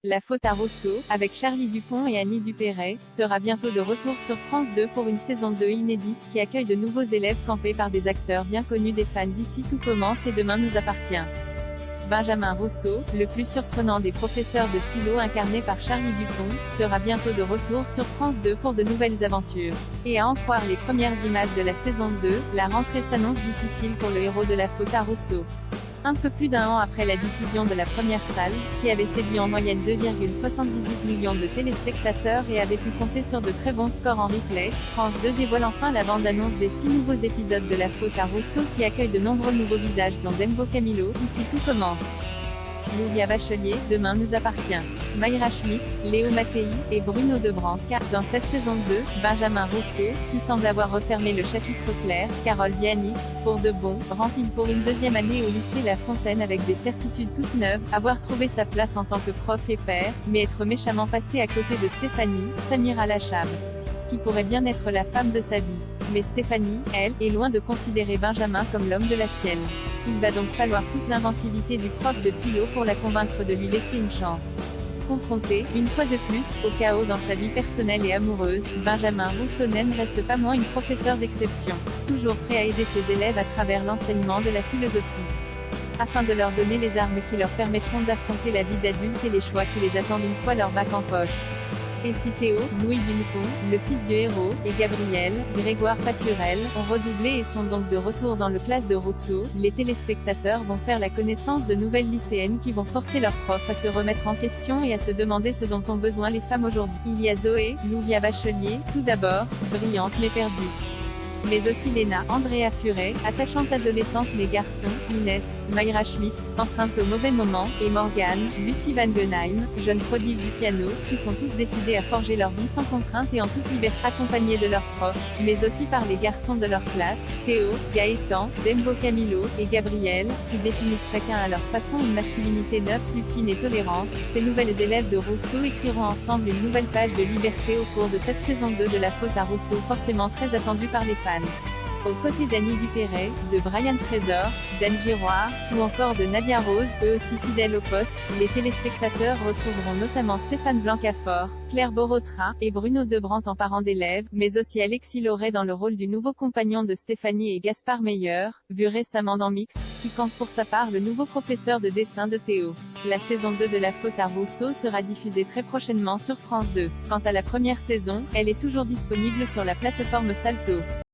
La faute à Rosso, avec Charlie Dupont et Annie Dupéret, sera bientôt de retour sur France 2 pour une saison 2 inédite, qui accueille de nouveaux élèves campés par des acteurs bien connus des fans d'ici Tout commence et Demain nous appartient. Benjamin Rosso, le plus surprenant des professeurs de philo incarné par Charlie Dupont, sera bientôt de retour sur France 2 pour de nouvelles aventures. Et à en croire les premières images de la saison 2, la rentrée s'annonce difficile pour le héros de La faute à Rosso. Un peu plus d'un an après la diffusion de la première salle, qui avait séduit en moyenne 2,78 millions de téléspectateurs et avait pu compter sur de très bons scores en replay, France 2 dévoile enfin la bande-annonce des 6 nouveaux épisodes de La faute à Rosso qui accueille de nombreux nouveaux visages dont Dembo Camilo, Ici tout commence. Louria Bachelier, Demain nous appartient. Mayra Schmidt, Léo Mattei, et Bruno Debrant, car, dans cette saison 2, Benjamin Rosso, qui semble avoir refermé le chapitre clair, Carole Vianney, pour de bon, rempile pour une deuxième année au lycée La Fontaine avec des certitudes toutes neuves, avoir trouvé sa place en tant que prof et père, mais être méchamment passé à côté de Stéphanie, Samira Lachab, qui pourrait bien être la femme de sa vie. Mais Stéphanie, elle, est loin de considérer Benjamin comme l'homme de la sienne. Il va donc falloir toute l'inventivité du prof de philo pour la convaincre de lui laisser une chance. Confronté, une fois de plus, au chaos dans sa vie personnelle et amoureuse, Benjamin Rosso ne reste pas moins une professeure d'exception, toujours prêt à aider ses élèves à travers l'enseignement de la philosophie, afin de leur donner les armes qui leur permettront d'affronter la vie d'adulte et les choix qui les attendent une fois leur bac en poche. Et si Théo, Louis Dunepont, le fils du héros, et Gabriel, Grégoire Paturel, ont redoublé et sont donc de retour dans le classe de Rosso, les téléspectateurs vont faire la connaissance de nouvelles lycéennes qui vont forcer leurs profs à se remettre en question et à se demander ce dont ont besoin les femmes aujourd'hui. Il y a Zoé, Louria Bachelier, tout d'abord, brillante mais perdue. Mais aussi Léna, Andrea Furet, attachante adolescente mais garçon, Inès, Mayra Schmidt, enceinte au mauvais moment, et Morgane, Lucie Van Genheim, jeune prodige du piano, qui sont toutes décidées à forger leur vie sans contrainte et en toute liberté, accompagnées de leurs profs, mais aussi par les garçons de leur classe, Théo, Gaëtan, Dembo Camilo, et Gabriel, qui définissent chacun à leur façon une masculinité neuve plus fine et tolérante. Ces nouvelles élèves de Rosso écriront ensemble une nouvelle page de liberté au cours de cette saison 2 de La faute à Rosso, forcément très attendue par les fans. Aux côtés d'Annie Dupéret, de Brian Trésor, d'Anne Giroir, ou encore de Nadia Rose, eux aussi fidèles au poste, les téléspectateurs retrouveront notamment Stéphane Blancafort, Claire Borotra, et Bruno Debrant en parents d'élèves, mais aussi Alexis Laurey dans le rôle du nouveau compagnon de Stéphanie et Gaspard Meyer, vu récemment dans Mix, qui compte pour sa part le nouveau professeur de dessin de Théo. La saison 2 de La faute à Rosso sera diffusée très prochainement sur France 2. Quant à la première saison, elle est toujours disponible sur la plateforme Salto.